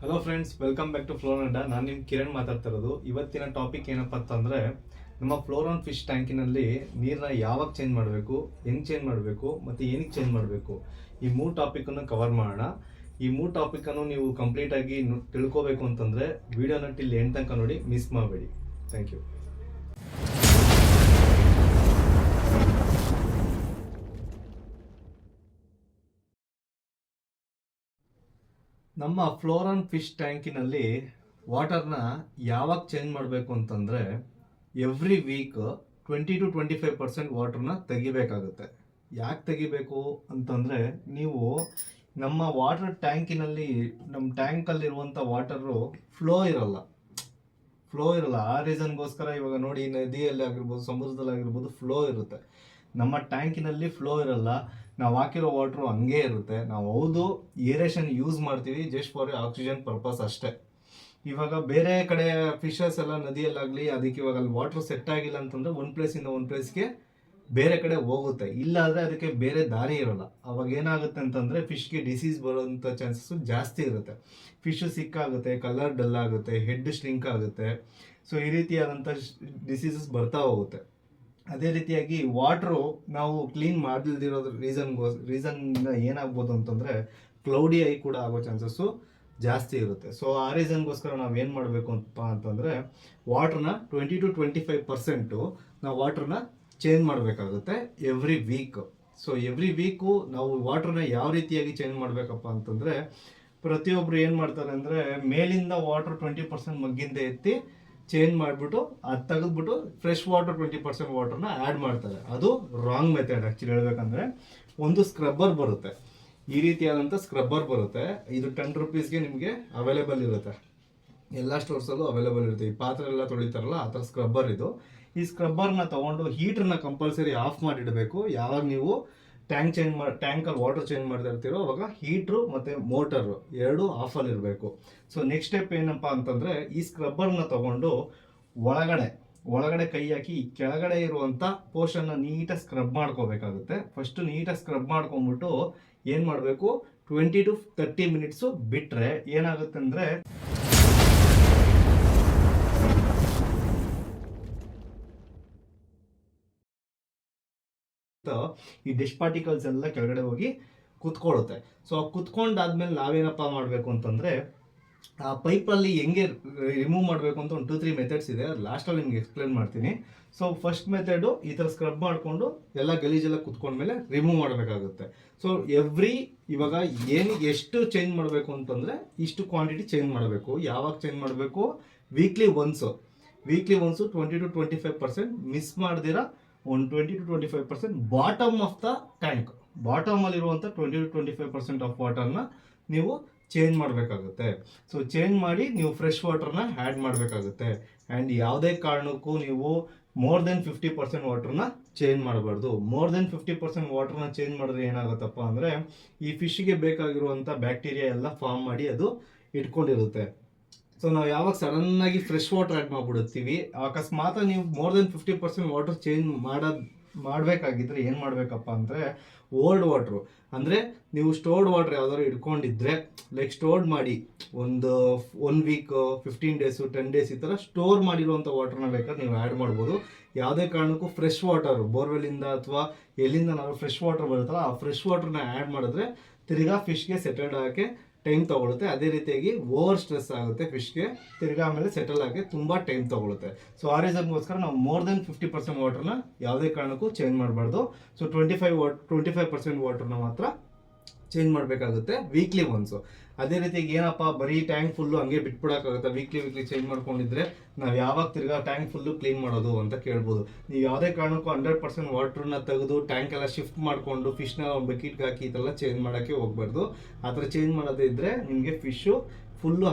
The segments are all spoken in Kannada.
Hello friends, welcome back to floor ಅಡ್ಡ. ನಾನು ನಿಮ್ಮ ಕಿರಣ್ ಮಾತಾಡ್ತಾ ಇರೋದು. ಇವತ್ತಿನ ಟಾಪಿಕ್ ಏನಪ್ಪ ಅಂತಂದರೆ, ನಮ್ಮ ಫ್ಲೋರ್ ಆನ್ ಫಿಶ್ ಟ್ಯಾಂಕಿನಲ್ಲಿ ನೀರನ್ನ ಯಾವಾಗ ಚೇಂಜ್ ಮಾಡಬೇಕು, ಹೆಂಗೆ ಚೇಂಜ್ ಮಾಡಬೇಕು ಮತ್ತು ಏನಕ್ಕೆ ಚೇಂಜ್ ಮಾಡಬೇಕು, ಈ ಮೂರು ಟಾಪಿಕನ್ನು ಕವರ್ ಮಾಡೋಣ. ಈ ಮೂರು ಟಾಪಿಕನ್ನು ನೀವು ಕಂಪ್ಲೀಟಾಗಿ ತಿಳ್ಕೋಬೇಕು ಅಂತಂದರೆ ವಿಡಿಯೋನ ಟಿಲ್ ಎಂಡ್ ತನಕ ನೋಡಿ, ಮಿಸ್ ಮಾಡಬೇಡಿ. Thank you. ನಮ್ಮ ಫ್ಲೋರ್ ಆನ್ ಫಿಶ್ ಟ್ಯಾಂಕಿನಲ್ಲಿ ವಾಟರ್ನ ಯಾವಾಗ ಚೇಂಜ್ ಮಾಡಬೇಕು ಅಂತಂದರೆ, ಎವ್ರಿ ವೀಕ್ 20-25% ವಾಟರ್ನ ತೆಗಿಬೇಕಾಗುತ್ತೆ. ಯಾಕೆ ತೆಗಿಬೇಕು ಅಂತಂದರೆ, ನೀವು ನಮ್ಮ ವಾಟರ್ ಟ್ಯಾಂಕಿನಲ್ಲಿ ನಮ್ಮ ಟ್ಯಾಂಕಲ್ಲಿರುವಂಥ ವಾಟರು ಫ್ಲೋ ಇರಲ್ಲ. ಆ ರೀಸನ್ಗೋಸ್ಕರ ಇವಾಗ ನೋಡಿ, ನದಿಯಲ್ಲಿ ಆಗಿರ್ಬೋದು, ಸಮುದ್ರದಲ್ಲಿ ಆಗಿರ್ಬೋದು, ಫ್ಲೋ ಇರುತ್ತೆ. ನಮ್ಮ ಟ್ಯಾಂಕಿನಲ್ಲಿ ಫ್ಲೋ ಇರಲ್ಲ. ನಾವು ಹಾಕಿರೋ ವಾಟ್ರು ಹಂಗೆ ಇರುತ್ತೆ. ನಾವು ಹೌದು ಏರೇಷನ್ ಯೂಸ್ ಮಾಡ್ತೀವಿ, ಜಸ್ಟ್ ಫಾರ್ ಆಕ್ಸಿಜನ್ ಪರ್ಪಸ್ ಅಷ್ಟೇ. ಇವಾಗ ಬೇರೆ ಕಡೆ ಫಿಶಸ್ ಎಲ್ಲ ನದಿಯಲ್ಲಾಗಲಿ, ಅದಕ್ಕೆ ಇವಾಗ ಅಲ್ಲಿ ವಾಟ್ರ್ ಸೆಟ್ ಆಗಿಲ್ಲ ಅಂತಂದರೆ ಒಂದು ಪ್ಲೇಸಿಂದ ಒಂದು ಪ್ಲೇಸ್ಗೆ ಬೇರೆ ಕಡೆ ಹೋಗುತ್ತೆ. ಇಲ್ಲ ಅಂದರೆ ಅದಕ್ಕೆ ಬೇರೆ ದಾರಿ ಇರೋಲ್ಲ. ಅವಾಗ ಏನಾಗುತ್ತೆ ಅಂತಂದರೆ, ಫಿಶ್ಗೆ ಡಿಸೀಸ್ ಬರೋಂಥ ಚಾನ್ಸಸ್ಸು ಜಾಸ್ತಿ ಇರುತ್ತೆ. ಫಿಶು ಸಿಕ್ಕಾಗುತ್ತೆ, ಕಲರ್ ಡಲ್ ಆಗುತ್ತೆ, ಹೆಡ್ ಶ್ರಿಂಕ್ ಆಗುತ್ತೆ. ಸೊ ಈ ರೀತಿಯಾದಂಥ ಡಿಸೀಸಸ್ ಬರ್ತಾ ಹೋಗುತ್ತೆ. ಅದೇ ರೀತಿಯಾಗಿ ವಾಟ್ರು ನಾವು ಕ್ಲೀನ್ ಮಾಡದಿರೋದ್ರ ರೀಸನ್ನಿಂದ ಏನಾಗ್ಬೋದು ಅಂತಂದರೆ, ಕ್ಲೌಡಿ ಐ ಕೂಡ ಆಗೋ ಚಾನ್ಸಸ್ಸು ಜಾಸ್ತಿ ಇರುತ್ತೆ. ಸೊ ಆ ರೀಸನ್ಗೋಸ್ಕರ ನಾವು ಏನು ಮಾಡಬೇಕು ಅಂತಂದರೆ, ವಾಟ್ರನ್ನ 20-25% ನಾವು ವಾಟ್ರನ್ನ ಚೇಂಜ್ ಮಾಡಬೇಕಾಗುತ್ತೆ every week. So every week ನಾವು ವಾಟ್ರನ್ನ ಯಾವ ರೀತಿಯಾಗಿ ಚೇಂಜ್ ಮಾಡಬೇಕಪ್ಪ ಅಂತಂದರೆ, ಪ್ರತಿಯೊಬ್ಬರು ಏನು ಮಾಡ್ತಾರೆ ಅಂದರೆ, ಮೇಲಿಂದ ವಾಟ್ರ್ 20% ಮಗ್ಗಿಂದ ಎತ್ತಿ ಚೇಂಜ್ ಮಾಡಿಬಿಟ್ಟು ಅದು ತೆಗೆದ್ಬಿಟ್ಟು ಫ್ರೆಶ್ ವಾಟರ್ 20% ವಾಟರ್ನ ಆ್ಯಡ್ ಮಾಡ್ತಾರೆ. ಅದು ರಾಂಗ್ ಮೆಥಡ್. ಆ್ಯಕ್ಚುಲಿ ಹೇಳ್ಬೇಕಂದ್ರೆ, ಒಂದು ಸ್ಕ್ರಬ್ಬರ್ ಬರುತ್ತೆ, ಈ ರೀತಿಯಾದಂಥ ಸ್ಕ್ರಬ್ಬರ್ ಬರುತ್ತೆ. ಇದು 10 ರೂಪೀಸ್ಗೆ ನಿಮಗೆ ಅವೈಲೇಬಲ್ ಇರುತ್ತೆ, ಎಲ್ಲ ಸ್ಟೋರ್ಸಲ್ಲೂ ಅವೈಲೇಬಲ್ ಇರುತ್ತೆ. ಈ ಪಾತ್ರೆ ಎಲ್ಲ ತೊಳಿತಾರಲ್ಲ, ಆ ಥರ ಸ್ಕ್ರಬ್ಬರ್ ಇದು. ಈ ಸ್ಕ್ರಬ್ಬರ್ನ ತೊಗೊಂಡು ಹೀಟ್ರನ್ನ ಕಂಪಲ್ಸರಿ ಆಫ್ ಮಾಡಿಡಬೇಕು. ಯಾವಾಗ ನೀವು ಟ್ಯಾಂಕಲ್ಲಿ ವಾಟರ್ ಚೇಂಜ್ ಮಾಡ್ತಾ ಇರ್ತೀರೋ ಅವಾಗ ಹೀಟ್ರು ಮತ್ತು ಮೋಟರು ಎರಡು ಆಫಲ್ಲಿ ಇರಬೇಕು. ಸೊ ನೆಕ್ಸ್ಟ್ ಸ್ಟೆಪ್ ಏನಪ್ಪ ಅಂತಂದರೆ, ಈ ಸ್ಕ್ರಬ್ಬರ್ನ ತೊಗೊಂಡು ಒಳಗಡೆ ಕೈ ಹಾಕಿ ಈ ಕೆಳಗಡೆ ಇರುವಂಥ ಪೋರ್ಷನ್ನ ನೀಟಾಗಿ ಸ್ಕ್ರಬ್ ಮಾಡ್ಕೋಬೇಕಾಗುತ್ತೆ. ಫಸ್ಟು ನೀಟಾಗಿ ಸ್ಕ್ರಬ್ ಮಾಡ್ಕೊಂಬಿಟ್ಟು ಏನು ಮಾಡಬೇಕು, 20-30 ಮಿನಿಟ್ಸು ಬಿಟ್ಟರೆ ಏನಾಗುತ್ತೆ ಅಂದರೆ, ಈ ಡಿಶ್ ಪಾರ್ಟಿಕಲ್ಸ್ ಎಲ್ಲ ಕೆಳಗಡೆ ಹೋಗಿ ಕುತ್ಕೊಳ್ಳುತ್ತೆ. ಸೊ ಕುತ್ಕೊಂಡಾದ್ಮೇಲೆ ನಾವೇನಪ್ಪ ಮಾಡಬೇಕು ಅಂತಂದರೆ, ಆ ಪೈಪಲ್ಲಿ ಹೆಂಗೆ ರಿಮೂವ್ ಮಾಡಬೇಕು ಅಂತ ಒಂದು 2-3 ಮೆಥಡ್ಸ್ ಇದೆ. ಲಾಸ್ಟಲ್ಲಿ ನಿಮ್ಗೆ ಎಕ್ಸ್ಪ್ಲೇನ್ ಮಾಡ್ತೀನಿ. ಸೊ ಫಸ್ಟ್ ಮೆಥಡು, ಈ ಥರ ಸ್ಕ್ರಬ್ ಮಾಡಿಕೊಂಡು ಎಲ್ಲ ಗಲೀಜೆಲ್ಲ ಕುತ್ಕೊಂಡ್ಮೇಲೆ ರಿಮೂವ್ ಮಾಡಬೇಕಾಗುತ್ತೆ. ಸೊ ಇವಾಗ ಎಷ್ಟು ಚೇಂಜ್ ಮಾಡಬೇಕು ಅಂತಂದರೆ, ಇಷ್ಟು ಕ್ವಾಂಟಿಟಿ ಚೇಂಜ್ ಮಾಡಬೇಕು. ಯಾವಾಗ ಚೇಂಜ್ ಮಾಡಬೇಕು? Weekly once 20-25%. ಮಿಸ್ ಮಾಡ್ದಿರ ಒಂದು 20-25% ಬಾಟಮ್ ಆಫ್ ದ ಟ್ಯಾಂಕ್, ಬಾಟಮಲ್ಲಿರುವಂಥ 20-25% ಆಫ್ ವಾಟರ್ನ ನೀವು ಚೇಂಜ್ ಮಾಡಬೇಕಾಗುತ್ತೆ. ಸೊ ಚೇಂಜ್ ಮಾಡಿ ನೀವು ಫ್ರೆಶ್ ವಾಟರ್ನ ಆ್ಯಡ್ ಮಾಡಬೇಕಾಗುತ್ತೆ. ಆ್ಯಂಡ್ ಯಾವುದೇ ಕಾರಣಕ್ಕೂ ನೀವು ಮೋರ್ ದೆನ್ 50% ವಾಟರ್ನ ಚೇಂಜ್ ಮಾಡಬಾರ್ದು. ಮೋರ್ ದೆನ್ 50% ವಾಟರ್ನ ಚೇಂಜ್ ಮಾಡಿದ್ರೆ ಏನಾಗುತ್ತಪ್ಪ ಅಂದರೆ, ಈ ಫಿಶ್ಗೆ ಬೇಕಾಗಿರುವಂಥ ಬ್ಯಾಕ್ಟೀರಿಯಾ ಎಲ್ಲ ಫಾರ್ಮ್ ಮಾಡಿ ಅದು ಇಟ್ಕೊಂಡಿರುತ್ತೆ. ಸೊ ನಾವು ಯಾವಾಗ ಸಡನ್ನಾಗಿ ಫ್ರೆಶ್ ವಾಟರ್ ಆ್ಯಡ್ ಮಾಡಿಬಿಡುತ್ತೀವಿ, ಅಕಸ್ಮಾತ್ ನೀವು ಮೋರ್ ದೆನ್ 50% ವಾಟರ್ ಚೇಂಜ್ ಮಾಡಬೇಕಾಗಿದ್ರೆ ಏನು ಮಾಡಬೇಕಪ್ಪ ಅಂದರೆ, ಓಲ್ಡ್ ವಾಟ್ರು ಅಂದರೆ ನೀವು ಸ್ಟೋರ್ಡ್ ವಾಟರ್ ಯಾವ್ದಾದ್ರು ಇಟ್ಕೊಂಡಿದ್ರೆ, ಲೈಕ್ ಸ್ಟೋರ್ಡ್ ಮಾಡಿ ಒಂದು 1 ವೀಕ್, 15 ಡೇಸು, 10 ಡೇಸ್ ಈ ಥರ ಸ್ಟೋರ್ ಮಾಡಿರುವಂಥ ವಾಟರ್ನ ಬೇಕಾದ್ರೆ ನೀವು ಆ್ಯಡ್ ಮಾಡ್ಬೋದು. ಯಾವುದೇ ಕಾರಣಕ್ಕೂ ಫ್ರೆಶ್ ವಾಟರ್ ಬೋರ್ವೆಲ್ಲಿಂದ ಅಥವಾ ಎಲ್ಲಿಂದ ನಾವು ಫ್ರೆಶ್ ವಾಟರ್ ಬರುತ್ತಲ್ಲ, ಆ ಫ್ರೆಶ್ ವಾಟರ್ನ ಆ್ಯಡ್ ಮಾಡಿದ್ರೆ ತಿರ್ಗಾ ಫಿಶ್ಗೆ ಸೆಟಲ್ಡ್ ಆಗೋಕ್ಕೆ ಟೈಮ್ ತೊಗೊಳುತ್ತೆ. ಅದೇ ರೀತಿಯಾಗಿ ಓವರ್ ಸ್ಟ್ರೆಸ್ ಆಗುತ್ತೆ ಫಿಶ್ಗೆ, ತಿರ್ಗಾ ಆಮೇಲೆ ಸೆಟಲ್ ಆಗಿ ತುಂಬ ಟೈಮ್ ತೊಗೊಳುತ್ತೆ. ಸೊ ಆ ರೀಸನ್ಗೋಸ್ಕರ ನಾವು ಮೋರ್ ದೆನ್ 50% ವಾಟರ್ನ ಯಾವುದೇ ಕಾರಣಕ್ಕೂ ಚೇಂಜ್ ಮಾಡಬಾರ್ದು. ಸೊ 25% ವಾಟರ್ನ ಮಾತ್ರ ಚೇಂಜ್ ಮಾಡಬೇಕಾಗುತ್ತೆ ವೀಕ್ಲಿ ಒನ್ಸು. ಅದೇ ರೀತಿಯಾಗಿ ಏನಪ್ಪ, ಬರೀ ಟ್ಯಾಂಕ್ ಫುಲ್ಲು ಹಂಗೆ ಬಿಟ್ಬಿಡೋಕ್ಕಾಗುತ್ತೆ? ವೀಕ್ಲಿ ಚೇಂಜ್ ಮಾಡ್ಕೊಂಡಿದ್ರೆ ನಾವು ಯಾವಾಗ ತಿರ್ಗಾ ಟ್ಯಾಂಕ್ ಫುಲ್ಲು ಕ್ಲೀನ್ ಮಾಡೋದು ಅಂತ ಕೇಳ್ಬೋದು. ನೀವು ಯಾವುದೇ ಕಾರಣಕ್ಕೂ 100% ವಾಟ್ರನ್ನ ತೆಗೆದು ಟ್ಯಾಂಕ್ ಎಲ್ಲ ಶಿಫ್ಟ್ ಮಾಡಿಕೊಂಡು ಫಿಶ್ನ ಒಂದು ಬಕೆಟ್ಗೆ ಹಾಕಿ ಈ ಥರ ಚೇಂಜ್ ಮಾಡೋಕ್ಕೆ ಹೋಗ್ಬಾರ್ದು. ಆ ಥರ ಚೇಂಜ್ ಮಾಡೋದೇ ಇದ್ದರೆ ನಿಮಗೆ ಫಿಶ್ಶು ಫುಲ್ಲು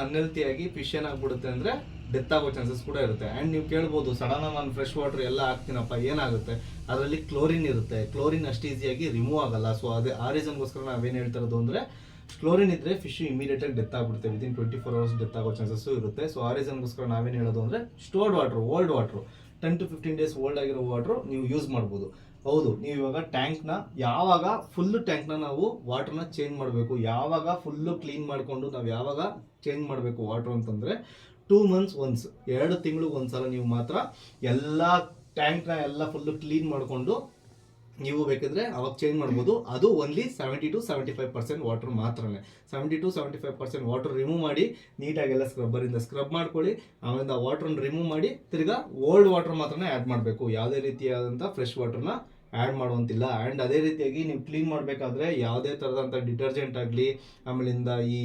ಅನ್ಹೆಲ್ತಿಯಾಗಿ ಫಿಶ್ ಏನಾಗ್ಬಿಡುತ್ತೆ ಅಂದರೆ, ಡೆತ್ ಆಗೋ ಚಾನ್ಸಸ್ ಕೂಡ ಇರುತ್ತೆ. ಆ್ಯಂಡ್ ನೀವು ಕೇಳ್ಬೋದು, ಸಡನ್ ನಾನು ಫ್ರೆಶ್ ವಾಟರ್ ಎಲ್ಲ ಹಾಕ್ತೀನಪ್ಪ ಏನಾಗುತ್ತೆ? ಅದರಲ್ಲಿ ಕ್ಲೋರಿನ್ ಇರುತ್ತೆ. ಕ್ಲೋರಿನ್ ಅಷ್ಟು ಈಸಿಯಾಗಿ ರಿಮೂವ್ ಆಗಲ್ಲ. ಸೊ ಆ ರೀಸನ್ಗೋಸ್ಕರ ನಾವೇನು ಹೇಳ್ತಾ ಇರೋದು ಅಂದರೆ, ಕ್ಲೋರಿನ್ ಇದ್ದರೆ ಫಿಶ್ ಇಮಿಡಿಯೇಟಾಗಿ ಡೆತ್ ಆಗಿಬಿಡುತ್ತೆ. ವಿತಿನ್ 24 hours ಡೆತ್ ಆಗೋ ಚಾನ್ಸಸ್ಸು ಇರುತ್ತೆ. ಸೊ ಆ ರೀಸನ್ಗೋಸ್ಕರ ನಾವೇನು ಹೇಳೋದು ಅಂದರೆ, stored water, old water 10 to 15 days old ಆಗಿರೋ ವಾಟ್ರು ನೀವು ಯೂಸ್ ಮಾಡ್ಬೋದು. ಹೌದು, ನೀವು ಇವಾಗ ಟ್ಯಾಂಕ್ನ ಯಾವಾಗ ಫುಲ್ಲು ಟ್ಯಾಂಕ್ನ ನಾವು ವಾಟರ್ನ ಚೇಂಜ್ ಮಾಡಬೇಕು, ಯಾವಾಗ ಫುಲ್ಲು ಕ್ಲೀನ್ ಮಾಡಿಕೊಂಡು ನಾವು ಯಾವಾಗ ಚೇಂಜ್ ಮಾಡಬೇಕು ವಾಟರ್ ಅಂತಂದರೆ 2 months ಒನ್ಸ್, 2 ತಿಂಗಳಿಗೆ ಒಂದ್ಸಲ ನೀವು ಮಾತ್ರ ಎಲ್ಲ ಟ್ಯಾಂಕ್ನ ಎಲ್ಲ ಫುಲ್ಲು ಕ್ಲೀನ್ ಮಾಡಿಕೊಂಡು ನೀವು ಬೇಕಿದ್ರೆ ಅವಾಗ ಚೇಂಜ್ ಮಾಡ್ಬೋದು. ಅದು ಓನ್ಲಿ 70 to 75% ವಾಟರ್ ಮಾತ್ರನೇ. 70 to 75% ವಾಟರ್ ರಿಮೂವ್ ಮಾಡಿ ನೀಟಾಗೆಲ್ಲ ಸ್ಕ್ರಬ್ಬರಿಂದ ಸ್ಕ್ರಬ್ ಮಾಡ್ಕೊಳ್ಳಿ. ಆಮೇಲೆ ಆ ವಾಟರ್ನ ರಿಮೂವ್ ಮಾಡಿ ತಿರ್ಗಾ ಓಲ್ಡ್ ವಾಟರ್ ಮಾತ್ರನೇ ಆ್ಯಡ್ ಮಾಡಬೇಕು. ಯಾವುದೇ ರೀತಿಯಾದಂಥ ಫ್ರೆಶ್ ವಾಟರ್ನ ಆ್ಯಡ್ ಮಾಡುವಂತಿಲ್ಲ. ಆ್ಯಂಡ್ ಅದೇ ರೀತಿಯಾಗಿ ನೀವು ಕ್ಲೀನ್ ಮಾಡಬೇಕಾದ್ರೆ ಯಾವುದೇ ಥರದಂಥ ಡಿಟರ್ಜೆಂಟ್ ಆಗಲಿ, ಆಮೇಲಿಂದ ಈ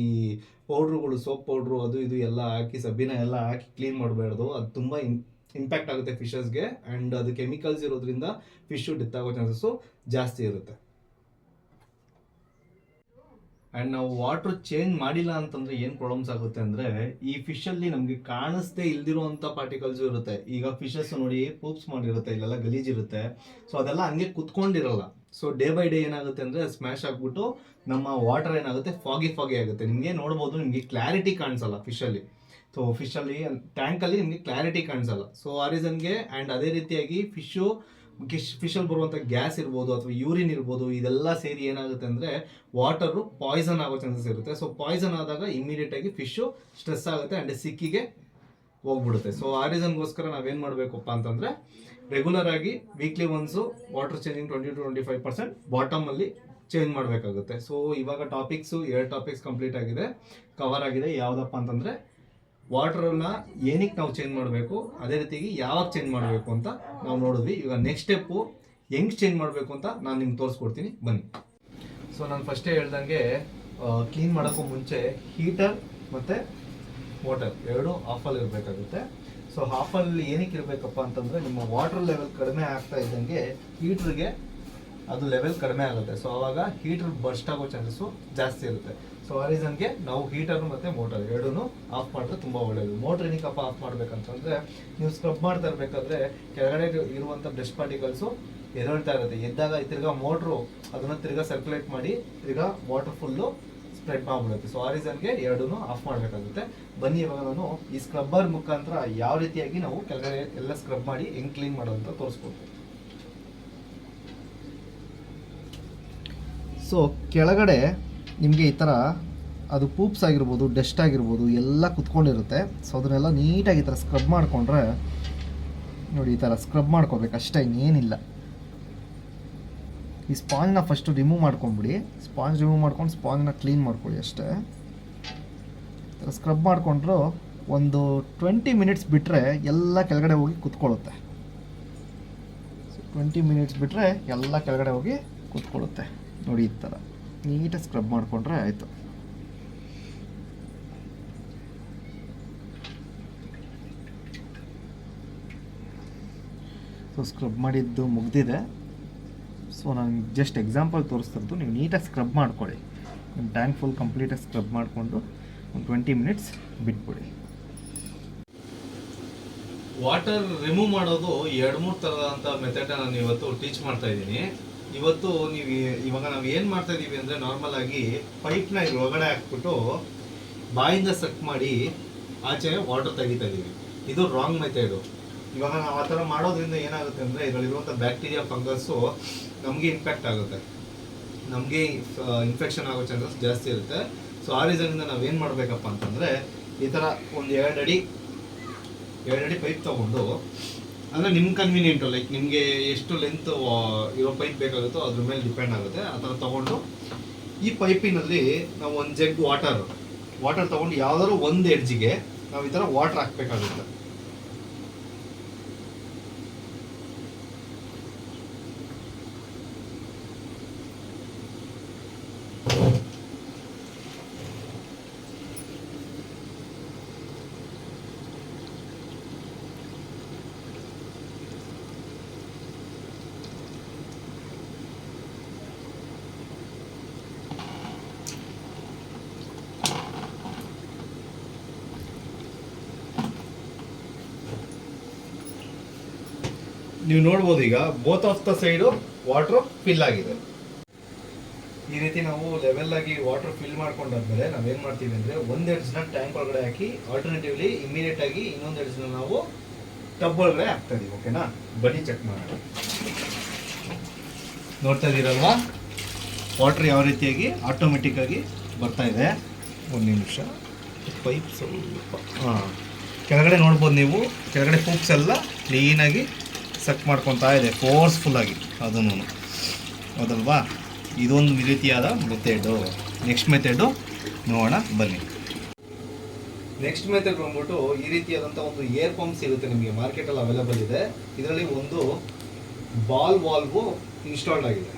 ಪೌಡ್ರುಗಳು, ಸೋಪ್ ಪೌಡ್ರು ಅದು ಇದು ಎಲ್ಲ ಹಾಕಿ ಸಬ್ಬಿನ ಎಲ್ಲ ಹಾಕಿ ಕ್ಲೀನ್ ಮಾಡಬಾರ್ದು. ಅದು ತುಂಬ ಇಂಪ್ಯಾಕ್ಟ್ ಆಗುತ್ತೆ ಫಿಶಸ್ಗೆ. ಆ್ಯಂಡ್ ಅದು ಕೆಮಿಕಲ್ಸ್ ಇರೋದ್ರಿಂದ ಫಿಶು ಡೆತ್ ಆಗೋ ಚಾನ್ಸಸ್ಸು ಜಾಸ್ತಿ ಇರುತ್ತೆ. ಆ್ಯಂಡ್ ನಾವು ವಾಟರ್ ಚೇಂಜ್ ಮಾಡಿಲ್ಲ ಅಂತಂದರೆ ಏನು ಪ್ರಾಬ್ಲಮ್ಸ್ ಆಗುತ್ತೆ ಅಂದರೆ, ಈ ಫಿಶಲ್ಲಿ ನಮಗೆ ಕಾಣಿಸ್ದೇ ಇಲ್ದಿರುವಂಥ ಪಾರ್ಟಿಕಲ್ಸು ಇರುತ್ತೆ. ಈಗ ಫಿಶಸ್ ನೋಡಿ ಪೂಪ್ಸ್ ಮಾಡಿರುತ್ತೆ, ಇಲ್ಲೆಲ್ಲ ಗಲೀಜಿರುತ್ತೆ. ಸೊ ಅದೆಲ್ಲ ಹಂಗೆ ಕುತ್ಕೊಂಡಿರಲ್ಲ. ಸೊ ಡೇ ಬೈ ಡೇ ಏನಾಗುತ್ತೆ ಅಂದರೆ ಸ್ಮ್ಯಾಶ್ ಆಗಿಬಿಟ್ಟು ನಮ್ಮ ವಾಟರ್ ಏನಾಗುತ್ತೆ ಫಾಗಿ ಆಗುತ್ತೆ. ನಿಮಗೆ ನೋಡ್ಬೋದು, ನಿಮಗೆ ಕ್ಲಾರಿಟಿ ಕಾಣಿಸಲ್ಲ ಫಿಶಲ್ಲಿ. ಸೊ ಫಿಶಲ್ಲಿ ಟ್ಯಾಂಕಲ್ಲಿ ನಿಮಗೆ ಕ್ಲಾರಿಟಿ ಕಾಣಿಸಲ್ಲ. ಸೊ ಆ ರೀಸನ್ಗೆ. ಆ್ಯಂಡ್ ಅದೇ ರೀತಿಯಾಗಿ ಫಿಶಲ್ಲಿ ಬರುವಂಥ ಗ್ಯಾಸ್ ಇರ್ಬೋದು ಅಥವಾ ಯೂರಿನ್ ಇರ್ಬೋದು, ಇದೆಲ್ಲ ಸೇರಿ ಏನಾಗುತ್ತೆ ಅಂದರೆ ವಾಟರು ಪಾಯ್ಸನ್ ಆಗೋ ಚಾನ್ಸಸ್ ಇರುತ್ತೆ. ಸೊ ಪಾಯ್ಸನ್ ಆದಾಗ ಇಮಿಡಿಯೇಟಾಗಿ ಫಿಶು ಸ್ಟ್ರೆಸ್ ಆಗುತ್ತೆ ಆ್ಯಂಡ್ ಸಿಕ್ಕಿಗೆ ಹೋಗ್ಬಿಡುತ್ತೆ. ಸೊ ಆ ರೀಸನ್ಗೋಸ್ಕರ ನಾವೇನು ಮಾಡಬೇಕಪ್ಪ ಅಂತಂದರೆ, ರೆಗ್ಯುಲರ್ ಆಗಿ weekly once water changing 20 to 25% ಬಾಟಮಲ್ಲಿ ಚೇಂಜ್ ಮಾಡಬೇಕಾಗುತ್ತೆ. ಸೊ ಇವಾಗ 2 ಟಾಪಿಕ್ಸ್ ಕಂಪ್ಲೀಟ್ ಆಗಿದೆ, ಕವರ್ ಆಗಿದೆ. ಯಾವುದಪ್ಪ ಅಂತಂದರೆ ವಾಟರನ್ನ ಏನಕ್ಕೆ ನಾವು ಚೇಂಜ್ ಮಾಡಬೇಕು, ಅದೇ ರೀತಿಯಾಗಿ ಯಾವಾಗ ಚೇಂಜ್ ಮಾಡಬೇಕು ಅಂತ ನಾವು ನೋಡಿದ್ವಿ. ಈಗ ನೆಕ್ಸ್ಟ್ ಸ್ಟೆಪ್ಪು ಹೆಂಗೆ ಚೇಂಜ್ ಮಾಡಬೇಕು ಅಂತ ನಾನು ನಿಮ್ಗೆ ತೋರಿಸ್ಕೊಡ್ತೀನಿ, ಬನ್ನಿ. ಸೊ ನಾನು ಫಸ್ಟೇ ಹೇಳ್ದಂಗೆ ಕ್ಲೀನ್ ಮಾಡೋಕ್ಕೂ ಮುಂಚೆ ಹೀಟರ್ ಮತ್ತು ಮೋಟರ್ ಎರಡೂ ಆಫಲ್ಲಿ ಇರಬೇಕಾಗುತ್ತೆ. ಸೊ ಆಫಲ್ಲಿ ಏನಕ್ಕೆ ಇರಬೇಕಪ್ಪ ಅಂತಂದರೆ, ನಿಮ್ಮ ವಾಟರ್ ಲೆವೆಲ್ ಕಡಿಮೆ ಆಗ್ತಾ ಇದ್ದಂಗೆ ಹೀಟ್ರಿಗೆ ಅದು ಲೆವೆಲ್ ಕಡಿಮೆ ಆಗುತ್ತೆ. ಸೊ ಆವಾಗ ಹೀಟರ್ ಬರ್ಸ್ಟ್ ಆಗೋ ಚಾನ್ಸಸ್ಸು ಜಾಸ್ತಿ ಇರುತ್ತೆ. ಸೊ ಆ ರೀಸನ್ಗೆ ನಾವು ಹೀಟರ್ ಮತ್ತು ಮೋಟರ್ ಎರಡೂ ಆಫ್ ಮಾಡಿದ್ರೆ ತುಂಬ ಒಳ್ಳೆಯದು. ಮೋಟ್ರ್ ಏನಕ್ಕಪ್ಪ ಆಫ್ ಮಾಡಬೇಕಂತಂದರೆ, ನೀವು ಸ್ಕ್ರಬ್ ಮಾಡ್ತಾ ಇರಬೇಕಾದ್ರೆ ಕೆಳಗಡೆ ಇರುವಂಥ ಡಸ್ಟ್ ಪಾರ್ಟಿಕಲ್ಸು ಎದ್ದೇಳ್ತಾ ಇರುತ್ತೆ. ಎದ್ದಾಗ ತಿರ್ಗಾ ಮೋಟ್ರು ಅದನ್ನು ತಿರ್ಗಾ ಸರ್ಕ್ಯುಲೇಟ್ ಮಾಡಿ ತಿರ್ಗಾ ವಾಟರ್ ಫುಲ್ಲು ಸ್ಪ್ರೆಡ್ ಮಾಡಿಬಿಡುತ್ತೆ. ಸೊ ಆ ರೀಸನ್ಗೆ ಎರಡೂ ಆಫ್ ಮಾಡಬೇಕಾಗುತ್ತೆ. ಬನ್ನಿ, ಇವಾಗ ನಾನು ಈ ಸ್ಕ್ರಬ್ಬರ್ ಮುಖಾಂತರ ಯಾವ ರೀತಿಯಾಗಿ ನಾವು ಕೆಳಗಡೆ ಎಲ್ಲ ಸ್ಕ್ರಬ್ ಮಾಡಿ ಹೆಂಗೆ ಕ್ಲೀನ್ ಮಾಡೋದಂತ ತೋರಿಸ್ಕೊಡ್ತೀವಿ. ಸೊ ಕೆಳಗಡೆ ನಿಮಗೆ ಈ ಥರ ಅದು ಪೂಪ್ಸ್ ಆಗಿರ್ಬೋದು, ಡಸ್ಟ್ ಆಗಿರ್ಬೋದು ಎಲ್ಲ ಕುತ್ಕೊಂಡಿರುತ್ತೆ. ಸೊ ಅದನ್ನೆಲ್ಲ ನೀಟಾಗಿ ಈ ಥರ ಸ್ಕ್ರಬ್ ಮಾಡಿಕೊಂಡ್ರೆ ನೋಡಿ, ಈ ಥರ ಸ್ಕ್ರಬ್ ಮಾಡ್ಕೋಬೇಕು ಅಷ್ಟೇ, ಇನ್ನೇನಿಲ್ಲ. ಈ ಸ್ಪಾಂಜ್ನ ಫಸ್ಟು ರಿಮೂವ್ ಮಾಡ್ಕೊಂಬಿಡಿ. ಸ್ಪಾಂಜ್ ರಿಮೂವ್ ಮಾಡ್ಕೊಂಡು ಸ್ಪಾಂಜ್ನ ಕ್ಲೀನ್ ಮಾಡ್ಕೊಳ್ಳಿ ಅಷ್ಟೇ. ಈ ಥರ ಸ್ಕ್ರಬ್ ಮಾಡಿಕೊಂಡ್ರು ಒಂದು 20 minutes ಬಿಟ್ಟರೆ ಎಲ್ಲ ಕೆಳಗಡೆ ಹೋಗಿ ಕುತ್ಕೊಳ್ಳುತ್ತೆ. 20 minutes ಬಿಟ್ಟರೆ ಎಲ್ಲ ಕೆಳಗಡೆ ಹೋಗಿ ಕುತ್ಕೊಳ್ಳುತ್ತೆ. ನೋಡಿ, ಈ ಥರ ನೀಟಾಗಿ ಸ್ಕ್ರಬ್ ಮಾಡಿಕೊಂಡ್ರೆ ಆಯಿತು. ಸೊ ಸ್ಕ್ರಬ್ ಮಾಡಿದ್ದು ಮುಗ್ದಿದೆ. ಸೊ ನಾನು ಜಸ್ಟ್ ಎಕ್ಸಾಂಪಲ್ ತೋರಿಸ್ತಿದ್ದು, ನೀವು ನೀಟಾಗಿ ಸ್ಕ್ರಬ್ ಮಾಡ್ಕೊಳ್ಳಿ. ನಿಮ್ಮ ಟ್ಯಾಂಕ್ ಫುಲ್ ಕಂಪ್ಲೀಟಾಗಿ ಸ್ಕ್ರಬ್ ಮಾಡಿಕೊಂಡು ಒಂದು 20 minutes ಬಿಟ್ಬಿಡಿ. ವಾಟರ್ ರಿಮೂವ್ ಮಾಡೋದು 2-3 ಥರದಂಥ ಮೆಥಡನ್ನ ನಾನು ಇವತ್ತು ಟೀಚ್ ಮಾಡ್ತಾ ಇದ್ದೀನಿ. ಇವತ್ತು ಇವಾಗ ನಾವು ಏನು ಮಾಡ್ತಾ ಇದ್ದೀವಿ ಅಂದರೆ, ನಾರ್ಮಲ್ ಆಗಿ ಪೈಪ್ನ ಒಳಗಡೆ ಹಾಕ್ಬಿಟ್ಟು ಬಾಯಿಂದ ಸಕ್ ಮಾಡಿ ಆಚೆ ವಾಟರ್ ತೆಗಿತಾ ಇದ್ದೀವಿ. ಇದು ರಾಂಗ್ ಮೆಥಡು. ಇವಾಗ ನಾವು ಆ ಥರ ಮಾಡೋದ್ರಿಂದ ಏನಾಗುತ್ತೆ ಅಂದರೆ, ಇದರಲ್ಲಿರುವಂಥ ಬ್ಯಾಕ್ಟೀರಿಯಾ, ಫಂಗಸ್ಸು ನಮಗೆ ಇಂಪ್ಯಾಕ್ಟ್ ಆಗುತ್ತೆ, ನಮಗೆ ಇನ್ಫೆಕ್ಷನ್ ಆಗೋ ಚಾನ್ಸಸ್ ಜಾಸ್ತಿ ಇರುತ್ತೆ. ಸೊ ಆ ರೀಸನ್ನಿಂದ ನಾವೇನು ಮಾಡಬೇಕಪ್ಪ ಅಂತಂದರೆ, ಈ ಥರ ಒಂದು 2 ಅಡಿ ಪೈಪ್ ತೊಗೊಂಡು, ಅಂದರೆ ನಿಮ್ಮ ಕನ್ವೀನಿಯೆಂಟು, ಲೈಕ್ ನಿಮಗೆ ಎಷ್ಟು ಲೆಂತ್ ಇರೋ ಪೈಪ್ ಬೇಕಾಗುತ್ತೋ ಅದ್ರ ಮೇಲೆ ಡಿಪೆಂಡ್ ಆಗುತ್ತೆ. ಆ ಥರ ತೊಗೊಂಡು ಈ ಪೈಪಿನಲ್ಲಿ ನಾವು ಒಂದು ಜಗ್ ವಾಟರ್ ತೊಗೊಂಡು ಯಾವುದಾದ್ರು ಒಂದು ಎಡ್ಜಿಗೆ ನಾವು ಈ ಥರ ವಾಟರ್ ಹಾಕಬೇಕಾಗುತ್ತೆ. ನೀವು ನೋಡ್ಬೋದು, ಈಗ both of the side water fill ಆಗಿದೆ. ಈ ರೀತಿ ನಾವು ಲೆವೆಲ್ ಆಗಿ ವಾಟರ್ ಫಿಲ್ ಮಾಡ್ಕೊಂಡಾದ್ಮೇಲೆ ನಾವೇನು ಮಾಡ್ತೀವಿ ಅಂದರೆ, ಒಂದು ಎಡ್ಜ್ನ ಟ್ಯಾಂಕ್ ಒಳಗಡೆ ಹಾಕಿ, ಆಲ್ಟರ್ನೇಟಿವ್ಲಿ ಇಮಿಡಿಯೇಟ್ ಆಗಿ ಇನ್ನೊಂದು ಎಡ್ಜ್ನ ನಾವು ಟಬ್ ಒಳಗಡೆ ಹಾಕ್ತಾ ಇದೀವಿ. ಓಕೆನಾ? ಬನ್ನಿ ಚೆಕ್ ಮಾಡೋಣ. ನೋಡ್ತಾ ಇದ್ದೀರಲ್ವಾ ವಾಟರ್ ಯಾವ ರೀತಿಯಾಗಿ ಆಟೋಮೆಟಿಕ್ಕಾಗಿ ಬರ್ತಾ ಇದೆ. ಒಂದು ನಿಮಿಷ, ಪೈಪ್ ಸ್ವಲ್ಪ ಕೆಳಗಡೆ ನೋಡ್ಬೋದು ನೀವು, ಕೆಳಗಡೆ ಪೂಪ್ಸ್ ಎಲ್ಲ ಕ್ಲೀನಾಗಿ ಸಕ್ ಮಾಡ್ಕೊತಾ ಇದೆ ಫೋರ್ಸ್ಫುಲ್ಲಾಗಿ, ಅದನ್ನು ಹೌದಲ್ವಾ. ಇದೊಂದು ರೀತಿಯಾದ ಮೆಥಡು. ನೆಕ್ಸ್ಟ್ ಮೆಥಡು ನೋಡೋಣ ಬನ್ನಿ. ನೆಕ್ಸ್ಟ್ ಮೆಥಡ್ ಬಂದ್ಬಿಟ್ಟು ಈ ರೀತಿಯಾದಂಥ ಒಂದು ಏರ್ ಪಂಪ್ ಸಿಗುತ್ತೆ ನಿಮಗೆ, ಮಾರ್ಕೆಟಲ್ಲಿ ಅವೈಲೇಬಲ್ ಇದೆ. ಇದರಲ್ಲಿ ಒಂದು ಬಾಲ್ ವಾಲ್ವು ಇನ್ಸ್ಟಾಲ್ಡ್ ಆಗಿದೆ.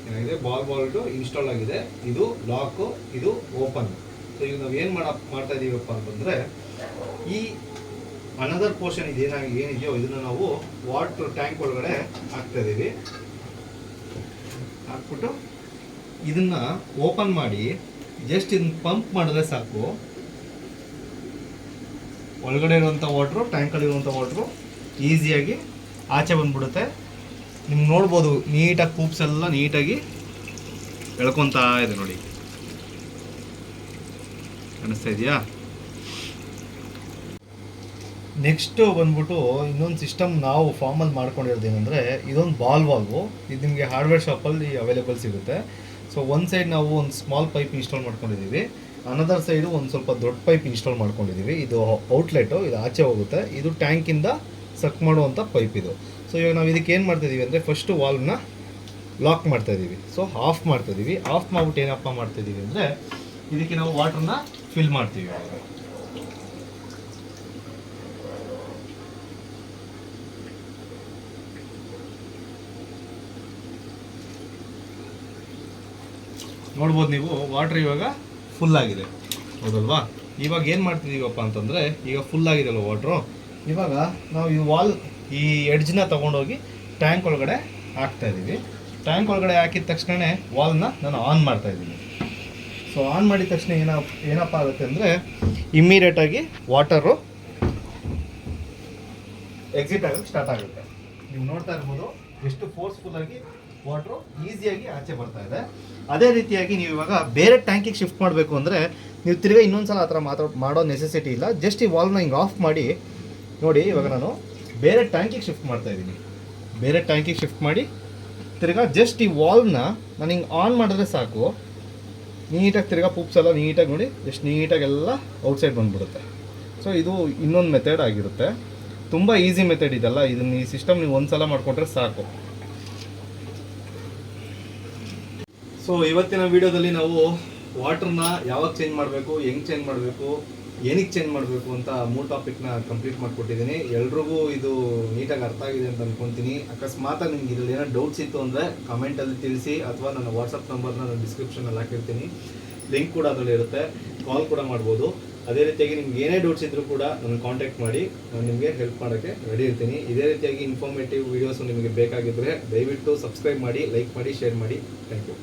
ಏನಾಗಿದೆ, ಬಾಲ್ ವಾಲ್ವ್ ಇನ್ಸ್ಟಾಲ್ ಆಗಿದೆ. ಇದು ಲಾಕು, ಇದು ಓಪನ್. ಸೊ ಈಗ ನಾವು ಏನು ಮಾಡ್ತಾ ಇದ್ದೀವಪ್ಪ ಅಂತಂದರೆ, ಈ ಅನದರ್ ಪೋರ್ಷನ್ ಏನಿದೆಯೋ ಇದನ್ನು ನಾವು ವಾಟರ್ ಟ್ಯಾಂಕ್ ಒಳಗಡೆ ಹಾಕ್ತಾ ಇದ್ದೀವಿ. ಹಾಕ್ಬಿಟ್ಟು ಇದನ್ನು ಓಪನ್ ಮಾಡಿ ಜಸ್ಟ್ ಇದನ್ನ ಪಂಪ್ ಮಾಡಿದ್ರೆ ಸಾಕು, ಒಳಗಡೆ ಇರುವಂಥ ವಾಟ್ರು, ಟ್ಯಾಂಕಲ್ಲಿರುವಂಥ ವಾಟ್ರು ಈಸಿಯಾಗಿ ಆಚೆ ಬಂದ್ಬಿಡುತ್ತೆ. ನಿಮ್ಗೆ ನೋಡ್ಬೋದು ನೀಟಾಗಿ ಪೂಪ್ಸ್ ಎಲ್ಲ ನೀಟಾಗಿ ಎಳ್ಕೊತಾ ಇದೆ ನೋಡಿ, ಕಾಣಿಸ್ತಾ ಇದೆಯಾ. ನೆಕ್ಸ್ಟು ಬಂದ್ಬಿಟ್ಟು ಇನ್ನೊಂದು ಸಿಸ್ಟಮ್ ನಾವು ಫಾರ್ಮಲ್ಲಿ ಮಾಡ್ಕೊಂಡಿರೋದು ಏನಂದರೆ, ಇದೊಂದು ಬಾಲ್ ವಾಲ್ವು. ಇದು ನಿಮಗೆ ಹಾರ್ಡ್ವೇರ್ ಶಾಪಲ್ಲಿ ಅವೈಲೇಬಲ್ ಸಿಗುತ್ತೆ. ಸೊ ಒಂದು ಸೈಡ್ ನಾವು ಒಂದು ಸ್ಮಾಲ್ ಪೈಪ್ ಇನ್ಸ್ಟಾಲ್ ಮಾಡ್ಕೊಂಡಿದ್ದೀವಿ, ಅನದರ್ ಸೈಡು ಒಂದು ಸ್ವಲ್ಪ ದೊಡ್ಡ ಪೈಪ್ ಇನ್ಸ್ಟಾಲ್ ಮಾಡ್ಕೊಂಡಿದ್ದೀವಿ. ಇದು ಔಟ್ಲೆಟು, ಇದು ಆಚೆ ಹೋಗುತ್ತೆ. ಇದು ಟ್ಯಾಂಕಿಂದ ಸಕ್ ಮಾಡುವಂಥ ಪೈಪ್ ಇದು. ಸೊ ಇವಾಗ ನಾವು ಇದಕ್ಕೆ ಏನು ಮಾಡ್ತಾಯಿದ್ದೀವಿ ಅಂದರೆ, ಫಸ್ಟು ವಾಲ್ವ್ನ ಲಾಕ್ ಮಾಡ್ತಾಯಿದ್ದೀವಿ. ಸೊ ಆಫ್ ಮಾಡ್ತಾಯಿದ್ದೀವಿ. ಆಫ್ ಮಾಡ್ಬಿಟ್ಟು ಏನಪ್ಪ ಮಾಡ್ತಾಯಿದ್ದೀವಿ ಅಂದರೆ, ಇದಕ್ಕೆ ನಾವು ವಾಟ್ರನ್ನ ಫಿಲ್ ಮಾಡ್ತೀವಿ. ನೋಡ್ಬೋದು ನೀವು, ವಾಟ್ರ್ ಇವಾಗ ಫುಲ್ ಆಗಿದೆ, ಹೌದಲ್ವಾ. ಇವಾಗ ಏನು ಮಾಡ್ತಿದ್ದೀವಪ್ಪ ಅಂತಂದರೆ, ಈಗ ಫುಲ್ ಆಗಿದೆಯಲ್ಲ ವಾಟ್ರು, ಇವಾಗ ನಾವು ಈ ಎಡ್ಜ್ನ ತೊಗೊಂಡೋಗಿ ಟ್ಯಾಂಕ್ ಒಳಗಡೆ ಹಾಕ್ತಾಯಿದ್ದೀವಿ. ಟ್ಯಾಂಕ್ ಒಳಗಡೆ ಹಾಕಿದ ತಕ್ಷಣ ವಾಲ್ನ ನಾನು ಆನ್ ಮಾಡ್ತಾಯಿದ್ದೀನಿ. ಸೊ ಆನ್ ಮಾಡಿದ ತಕ್ಷಣ ಏನಪ್ಪ ಆಗುತ್ತೆ ಅಂದರೆ, ಇಮ್ಮಿಡಿಯೇಟಾಗಿ ವಾಟರು ಎಕ್ಸಿಟ್ ಆಗೋಕ್ಕೆ ಸ್ಟಾರ್ಟ್ ಆಗುತ್ತೆ. ನೀವು ನೋಡ್ತಾ ಇರ್ಬೋದು ಎಷ್ಟು ಫೋರ್ಸ್ಫುಲ್ಲಾಗಿ ವಾಟ್ರು ಈಸಿಯಾಗಿ ಆಚೆ ಬರ್ತಾ ಇದೆ. ಅದೇ ರೀತಿಯಾಗಿ ನೀವು ಇವಾಗ ಬೇರೆ ಟ್ಯಾಂಕಿಗೆ ಶಿಫ್ಟ್ ಮಾಡಬೇಕು ಅಂದರೆ, ನೀವು ತಿರ್ಗಾ ಇನ್ನೊಂದ್ಸಲ ಆ ಥರ ಮಾಡೋ ನೆಸೆಸಿಟಿ ಇಲ್ಲ. ಜಸ್ಟ್ ಈ ವಾಲ್ನ ಹಿಂಗೆ ಆಫ್ ಮಾಡಿ ನೋಡಿ. ಇವಾಗ ನಾನು ಬೇರೆ ಟ್ಯಾಂಕಿಗೆ ಶಿಫ್ಟ್ ಮಾಡ್ತಾಯಿದ್ದೀನಿ. ಬೇರೆ ಟ್ಯಾಂಕಿಗೆ ಶಿಫ್ಟ್ ಮಾಡಿ ತಿರ್ಗಾ ಜಸ್ಟ್ ಈ ವಾಲ್ವ್ನ ನಾನು ಹಿಂಗೆ ಆನ್ ಮಾಡಿದ್ರೆ ಸಾಕು, ನೀಟಾಗಿ ತಿರ್ಗಾ ಪೂಪ್ಸ್ ಎಲ್ಲ ನೀಟಾಗಿ ನೋಡಿ ಎಷ್ಟು ನೀಟಾಗೆಲ್ಲ ಔಟ್ಸೈಡ್ ಬಂದುಬಿಡುತ್ತೆ. ಸೊ ಇದು ಇನ್ನೊಂದು ಮೆಥಡ್ ಆಗಿರುತ್ತೆ. ತುಂಬ ಈಸಿ ಮೆಥಡ್ ಇದೆಲ್ಲ. ಇದನ್ನು ಈ ಸಿಸ್ಟಮ್ ನೀವು ಒಂದು ಸಲ ಮಾಡಿಕೊಂಡ್ರೆ ಸಾಕು. ಸೊ ಇವತ್ತಿನ ವಿಡಿಯೋದಲ್ಲಿ ನಾವು ವಾಟ್ರನ್ನ ಯಾವಾಗ ಚೇಂಜ್ ಮಾಡಬೇಕು, ಹೆಂಗೆ ಚೇಂಜ್ ಮಾಡಬೇಕು, ಏನಕ್ಕೆ ಚೇಂಜ್ ಮಾಡಬೇಕು ಅಂತ 3 ಟಾಪಿಕ್ನ ಕಂಪ್ಲೀಟ್ ಮಾಡಿಕೊಟ್ಟಿದ್ದೀನಿ. ಎಲ್ರಿಗೂ ಇದು ನೀಟಾಗಿ ಅರ್ಥ ಆಗಿದೆ ಅಂತ ಅಂದ್ಕೊತೀನಿ. ಅಕಸ್ಮಾತ್ ನಿಮ್ಗೆ ಇದರಲ್ಲಿ ಏನೋ ಡೌಟ್ಸ್ ಇತ್ತು ಅಂದರೆ ಕಮೆಂಟಲ್ಲಿ ತಿಳಿಸಿ, ಅಥವಾ ನನ್ನ ವಾಟ್ಸಪ್ ನಂಬರ್ನ ನಾನು ಡಿಸ್ಕ್ರಿಪ್ಷನಲ್ಲಿ ಹಾಕಿರ್ತೀನಿ. ಲಿಂಕ್ ಕೂಡ ಅದರಲ್ಲಿ ಇರುತ್ತೆ, ಕಾಲ್ ಕೂಡ ಮಾಡ್ಬೋದು. ಅದೇ ರೀತಿಯಾಗಿ ನಿಮ್ಗೆ ಏನೇ ಡೌಟ್ಸ್ ಇದ್ದರೂ ಕೂಡ ನನ್ನ ಕಾಂಟ್ಯಾಕ್ಟ್ ಮಾಡಿ, ನಾನು ನಿಮಗೆ ಹೆಲ್ಪ್ ಮಾಡೋಕ್ಕೆ ರೆಡಿ ಇರ್ತೀನಿ. ಇದೇ ರೀತಿಯಾಗಿ ಇನ್ಫಾರ್ಮೇಟಿವ್ ವೀಡಿಯೋಸು ನಿಮಗೆ ಬೇಕಾಗಿದ್ದರೆ ದಯವಿಟ್ಟು ಸಬ್ಸ್ಕ್ರೈಬ್ ಮಾಡಿ, ಲೈಕ್ ಮಾಡಿ, ಶೇರ್ ಮಾಡಿ. Thank you.